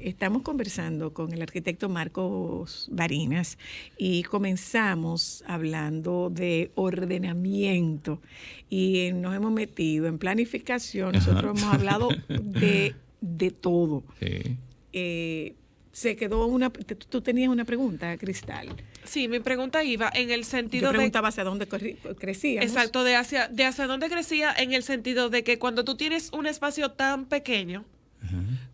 estamos conversando con el arquitecto Marcos Barinas y comenzamos hablando de ordenamiento y nos hemos metido en planificación. Nosotros hemos hablado de todo. Sí. Se quedó tú tenías una pregunta, Cristal. Sí, mi pregunta iba en el sentido Yo preguntaba hacia dónde crecíamos. Exacto, de hacia dónde crecía, en el sentido de que cuando tú tienes un espacio tan pequeño,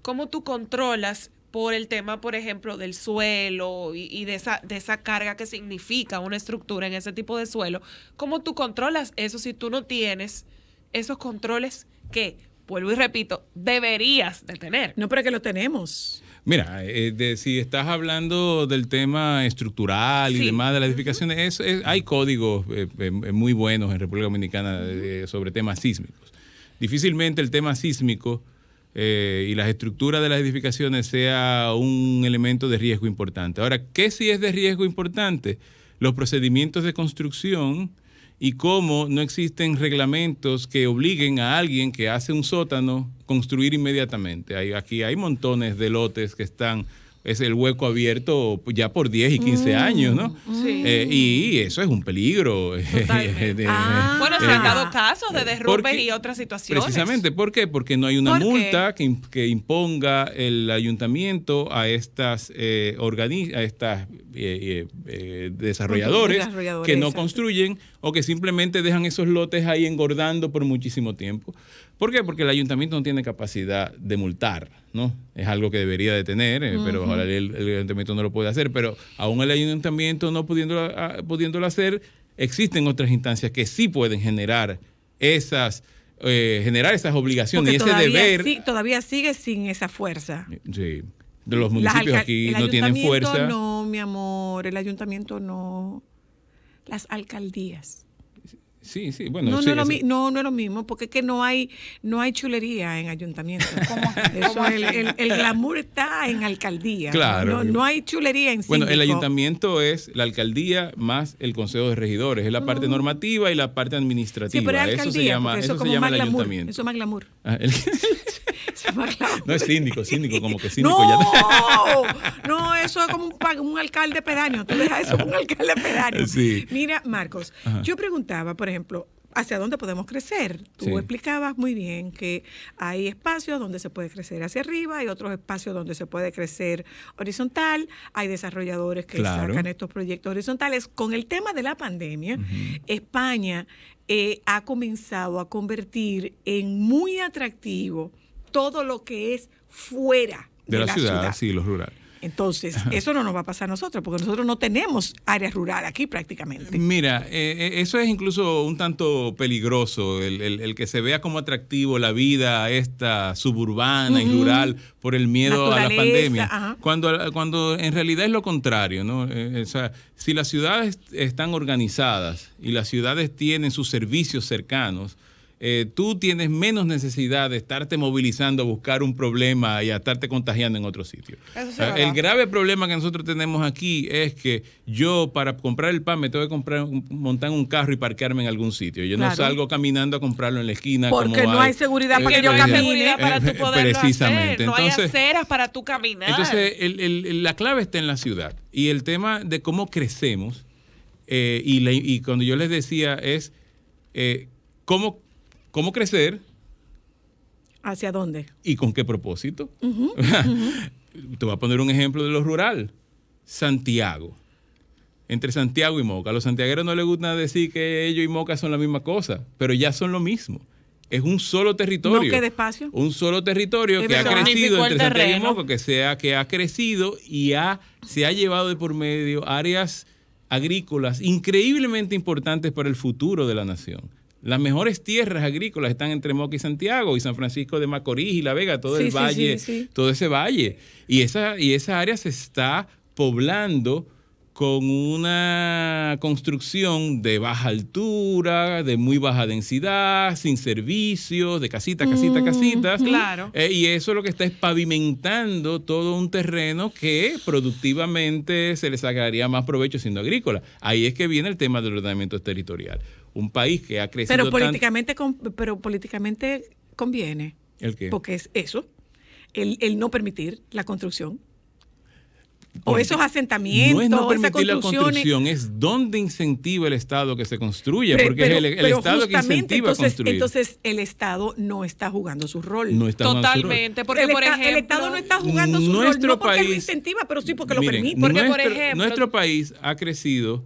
¿cómo tú controlas por el tema, por ejemplo, del suelo y de esa carga que significa una estructura en ese tipo de suelo? ¿Cómo tú controlas eso si tú no tienes esos controles que, vuelvo y repito, deberías de tener? No, pero que lo tenemos. Mira, si estás hablando del tema estructural y demás de las edificaciones, hay códigos muy buenos en República Dominicana sobre temas sísmicos. Difícilmente el tema sísmico y las estructuras de las edificaciones sea un elemento de riesgo importante. Ahora, ¿qué sí es de riesgo importante? Los procedimientos de construcción y cómo no existen reglamentos que obliguen a alguien que hace un sótano construir inmediatamente. Aquí hay montones de lotes que están, es el hueco abierto ya por 10 y 15 años, ¿no? Sí. Y eso es un peligro. Bueno, se han dado casos de derrumbes y otras situaciones. Precisamente, ¿por qué? Porque no hay una multa que imponga el ayuntamiento a estas desarrolladores que no construyen o que simplemente dejan esos lotes ahí engordando por muchísimo tiempo. ¿Por qué? Porque el ayuntamiento no tiene capacidad de multar, ¿no? Es algo que debería de tener, pero ojalá el ayuntamiento no lo puede hacer. Pero aún el ayuntamiento no pudiéndolo hacer, existen otras instancias que sí pueden generar esas obligaciones. Porque y ese deber. Sí, todavía sigue sin esa fuerza. Sí. De los municipios aquí no tienen fuerza. No, mi amor, el ayuntamiento no. Las alcaldías. Sí, bueno. No es lo mismo, porque es que no hay chulería en ayuntamiento. Eso, el glamour está en alcaldía. Claro. No hay chulería en síndico. Bueno, el ayuntamiento es la alcaldía más el consejo de regidores. Es la parte normativa y la parte administrativa. Sí, pero es alcaldía, eso se llama el ayuntamiento. Eso es más glamour. No es síndico, como que síndico No, eso es como un alcalde pedáneo. Tú dejas eso como un alcalde pedáneo. Sí. Mira, Marcos, yo preguntaba, por ejemplo, ¿hacia dónde podemos crecer? Tú explicabas muy bien que hay espacios donde se puede crecer hacia arriba, hay otros espacios donde se puede crecer horizontal, hay desarrolladores que sacan estos proyectos horizontales. Con el tema de la pandemia, España ha comenzado a convertir en muy atractivo todo lo que es fuera de la ciudad. Sí, lo rural. Entonces, eso no nos va a pasar a nosotros, porque nosotros no tenemos área rural aquí prácticamente. Mira, eso es incluso un tanto peligroso, el que se vea como atractivo la vida esta suburbana y rural por el miedo a la pandemia, cuando en realidad es lo contrario, ¿no? O sea, si las ciudades están organizadas y las ciudades tienen sus servicios cercanos, tú tienes menos necesidad de estarte movilizando a buscar un problema y a estarte contagiando en otro sitio. El grave problema que nosotros tenemos aquí es que yo para comprar el pan me tengo que montar un carro y parquearme en algún sitio. Yo no salgo caminando a comprarlo en la esquina. Porque no hay seguridad para que yo camine. Para tú poderlo precisamente. hacer. No hay aceras para tú caminar. Entonces, la clave está en la ciudad. Y el tema de cómo crecemos, y cuando yo les decía es ¿cómo crecer? ¿Hacia dónde? ¿Y con qué propósito? Te voy a poner un ejemplo de lo rural. Santiago. Entre Santiago y Moca. A los santiagueros no les gusta decir que ellos y Moca son la misma cosa, pero ya son lo mismo. Es un solo territorio. No quede espacio. Un solo territorio que ha crecido entre Santiago y Moca, que ha crecido y se ha llevado de por medio áreas agrícolas increíblemente importantes para el futuro de la nación. Las mejores tierras agrícolas están entre Moca y Santiago y San Francisco de Macorís y La Vega, todo el valle, todo ese valle. Y esa área se está poblando con una construcción de baja altura, de muy baja densidad, sin servicios, de casitas. Claro. Y eso lo que está es pavimentando todo un terreno que productivamente se le sacaría más provecho siendo agrícola. Ahí es que viene el tema del ordenamiento territorial. Un país que ha crecido pero políticamente conviene. ¿El qué? Porque es eso. el no permitir la construcción. O esos asentamientos, no es no esas permitir la construcciones. construcción, es donde incentiva el Estado que se construya, porque es el Estado que incentiva construir. Entonces el Estado no está jugando su rol. No está Totalmente, porque por ejemplo... El Estado no está jugando su rol, no porque lo incentiva, pero sí porque lo permite. Porque, por ejemplo, nuestro país ha crecido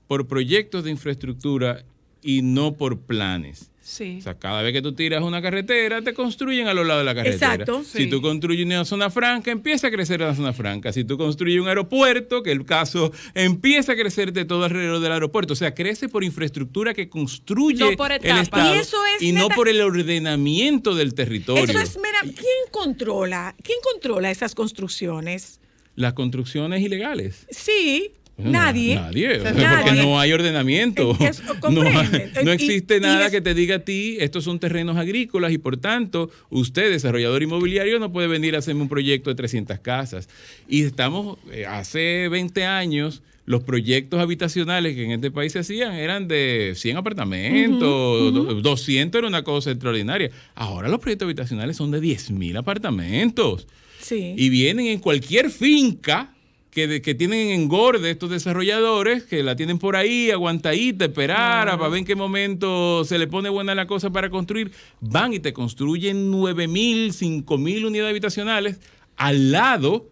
por proyectos de infraestructura y no por planes. Sí. O sea, cada vez que tú tiras una carretera, te construyen a los lados de la carretera. Exacto. Si tú construyes una zona franca, empieza a crecer la zona franca. Si tú construyes un aeropuerto, que es el caso, empieza a crecerte todo alrededor del aeropuerto. O sea, crece por infraestructura que construye el Estado y no por el ordenamiento del territorio. Eso es ¿quién controla esas construcciones? Las construcciones ilegales. Sí. Bueno, nadie, porque no hay ordenamiento. No existe nada eso, que te diga a ti, estos son terrenos agrícolas y por tanto, usted, desarrollador inmobiliario, no puede venir a hacerme un proyecto de 300 casas. Y estamos, hace 20 años, los proyectos habitacionales que en este país se hacían eran de 100 apartamentos, 200 era una cosa extraordinaria. Ahora los proyectos habitacionales son de 10,000 apartamentos. Sí. Y vienen en cualquier finca que tienen en engorde estos desarrolladores, que la tienen por ahí, aguantadita, esperar, para ver en qué momento se le pone buena la cosa para construir, van y te construyen 9,000, 5,000 unidades habitacionales al lado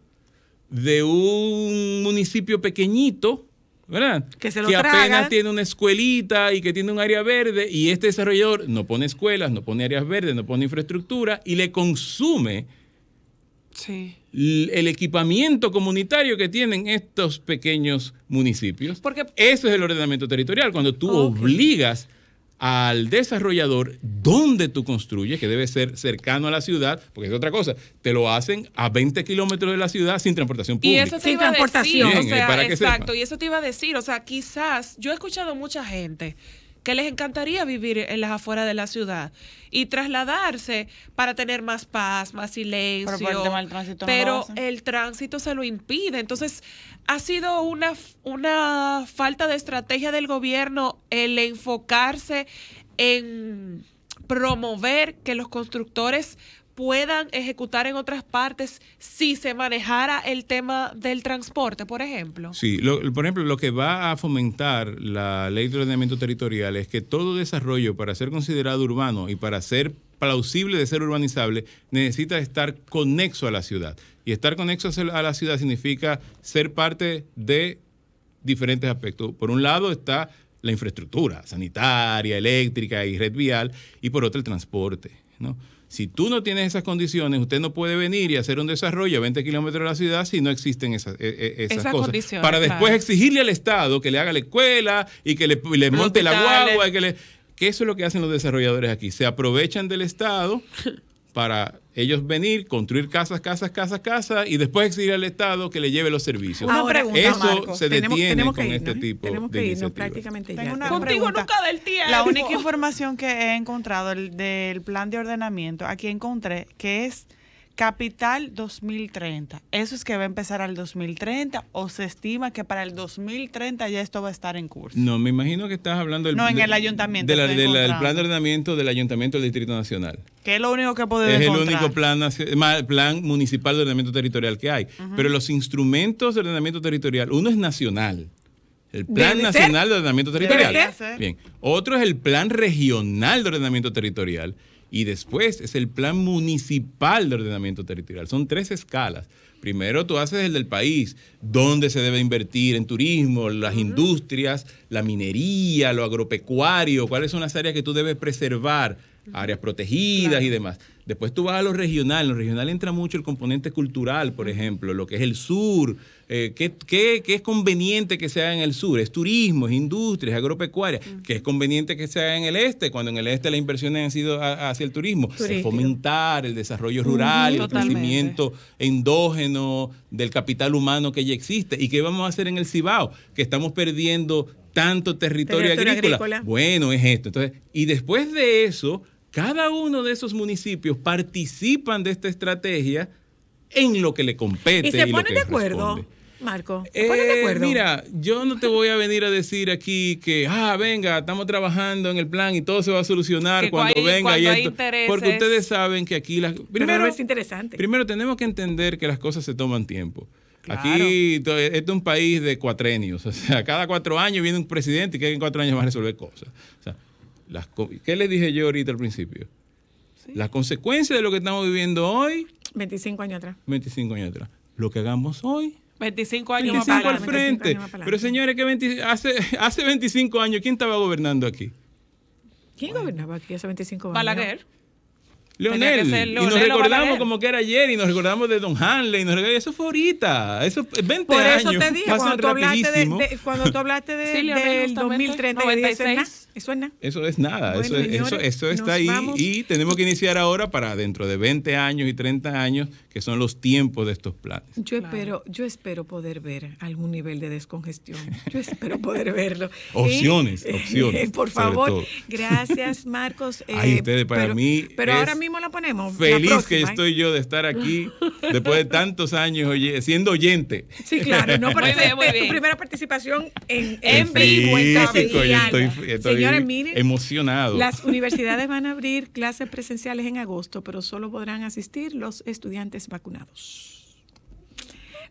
de un municipio pequeñito, ¿verdad? Que apenas tiene una escuelita y que tiene un área verde, y este desarrollador no pone escuelas, no pone áreas verdes, no pone infraestructura y le consume el equipamiento comunitario que tienen estos pequeños municipios. Porque eso es el ordenamiento territorial, cuando tú obligas al desarrollador donde tú construyes, que debe ser cercano a la ciudad, porque es otra cosa, te lo hacen a 20 kilómetros de la ciudad sin transportación pública. Y eso te iba a decir, Bien, o sea, para que exacto, sepa. Y eso te iba a decir, o sea, quizás, yo he escuchado mucha gente que les encantaría vivir en las afueras de la ciudad y trasladarse para tener más paz, más silencio, pero el tránsito se lo impide. Entonces, ha sido una falta de estrategia del gobierno el enfocarse en promover que los constructores puedan ejecutar en otras partes si se manejara el tema del transporte, por ejemplo. Sí, por ejemplo, lo que va a fomentar la ley de ordenamiento territorial es que todo desarrollo para ser considerado urbano y para ser plausible de ser urbanizable necesita estar conexo a la ciudad. Y estar conexo a la ciudad significa ser parte de diferentes aspectos. Por un lado está la infraestructura sanitaria, eléctrica y red vial, y por otro el transporte, ¿no? Si tú no tienes esas condiciones, usted no puede venir y hacer un desarrollo a 20 kilómetros de la ciudad si no existen esas cosas. Para después exigirle al Estado que le haga la escuela y que le monte la guagua. Que eso es lo que hacen los desarrolladores aquí. Se aprovechan del Estado para ellos venir, construir casas y después exigir al Estado que le lleve los servicios. Ahora, eso Marcos, se detiene con irnos, este tipo de iniciativas. Prácticamente ya. Contigo nunca del tiempo. La única información que he encontrado del plan de ordenamiento, aquí encontré que es Capital 2030. ¿Eso es que va a empezar al 2030 o se estima que para el 2030 ya esto va a estar en curso? No, me imagino que estás hablando en el ayuntamiento. Del plan de ordenamiento del Ayuntamiento del Distrito Nacional. Que es lo único que podemos Es encontrar. el único plan municipal de ordenamiento territorial que hay. Pero los instrumentos de ordenamiento territorial, uno es nacional. El Plan Nacional de Ordenamiento Territorial. Bien. Otro es el Plan Regional de Ordenamiento Territorial. Y después es el Plan Municipal de Ordenamiento Territorial. Son 3 escalas. Primero tú haces el del país, dónde se debe invertir en turismo, las industrias, la minería, lo agropecuario, cuáles son las áreas que tú debes preservar, áreas protegidas y demás. Después tú vas a lo regional. En lo regional entra mucho el componente cultural, por ejemplo, lo que es el sur. ¿Qué es conveniente que se haga en el sur? Es turismo, es industria, es agropecuaria. ¿Qué es conveniente que se haga en el este? Cuando en el este las inversiones han sido hacia el turismo. Fomentar el desarrollo rural y el crecimiento endógeno del capital humano que ya existe. ¿Y qué vamos a hacer en el Cibao? Que estamos perdiendo tanto territorio agrícola. Bueno, es esto. Entonces, y después de eso, cada uno de esos municipios participan de esta estrategia en lo que le compete. Y se ponen de acuerdo. Marco? ¿Te pones de acuerdo? Mira, yo no te voy a venir a decir aquí que, venga, estamos trabajando en el plan y todo se va a solucionar que cuando venga cuando y esto. Porque ustedes saben que aquí primero es interesante. Primero tenemos que entender que las cosas se toman tiempo. Claro. Aquí esto es un país de cuatrenios, o sea, cada 4 años viene un presidente y que en 4 años va a resolver cosas. O sea, ¿qué les dije yo ahorita al principio? Sí. Las consecuencias de lo que estamos viviendo hoy. 25 años atrás. 25 años atrás. Lo que hagamos hoy. 25 años 25 más al frente. Pero señores, que hace 25 años, ¿quién estaba gobernando aquí? ¿Quién gobernaba aquí hace 25 años? Balaguer. Leonel, y nos recordamos como que era ayer y nos recordamos de Don Hanley, eso fue ahorita, eso 20 Por eso años. Te dije, cuando tú hablaste del 2030, 96, eso es nada. Eso es nada, bueno, eso está ahí y tenemos que iniciar ahora para dentro de 20 años y 30 años, que son los tiempos de estos planes. Yo espero poder ver algún nivel de descongestión, yo espero poder verlo. Opciones. Por favor, gracias Marcos. Ustedes para mí. Pero ahora mismo la ponemos. Feliz que estoy yo de estar aquí después de tantos años siendo oyente. Sí, claro. No, pero es tu primera participación en vivo, en estoy Señores, miren, emocionado. Las universidades van a abrir clases presenciales en agosto, pero solo podrán asistir los estudiantes vacunados.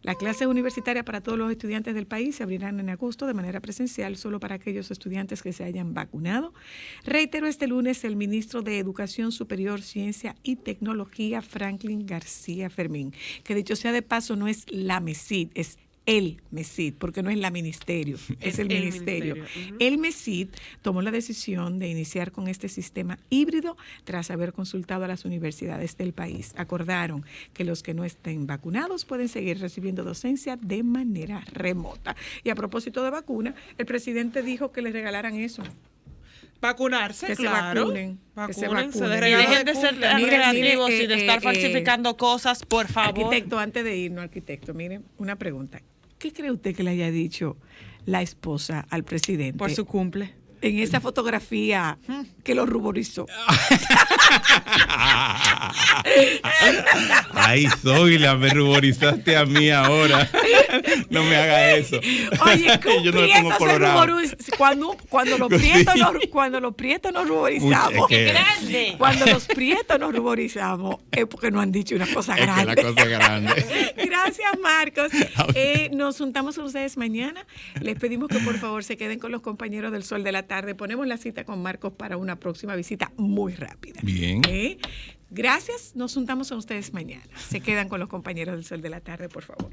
Las clases universitarias para todos los estudiantes del país se abrirán en agosto de manera presencial solo para aquellos estudiantes que se hayan vacunado. Reiteró este lunes el ministro de Educación Superior, Ciencia y Tecnología, Franklin García Fermín, que dicho sea de paso no es la MESID, es el MESID, porque no es la ministerio, es el ministerio. El MESID tomó la decisión de iniciar con este sistema híbrido tras haber consultado a las universidades del país. Acordaron que los que no estén vacunados pueden seguir recibiendo docencia de manera remota. Y a propósito de vacuna, el presidente dijo que les regalaran eso. Vacunarse, que claro. Se vacunen. Y dejen de ser negativos y de estar falsificando cosas, por favor. Arquitecto, antes de irnos, miren, una pregunta. ¿Qué cree usted que le haya dicho la esposa al presidente? Por su cumple. En esa fotografía que lo ruborizó. Ay, Zoila, me ruborizaste a mí ahora. No me haga eso. Oye, yo no me pongo colorado. Cuando los prietos nos ruborizamos. ¡Qué grande! Cuando los prietos nos ruborizamos es porque nos han dicho una cosa grande. Es que la cosa es grande. Gracias, Marcos. Nos juntamos con ustedes mañana. Les pedimos que por favor se queden con los compañeros del Sol de la Tarde. Ponemos la cita con Marcos para una próxima visita muy rápida. Bien. Gracias. Nos juntamos con ustedes mañana. Se quedan con los compañeros del Sol de la Tarde, por favor.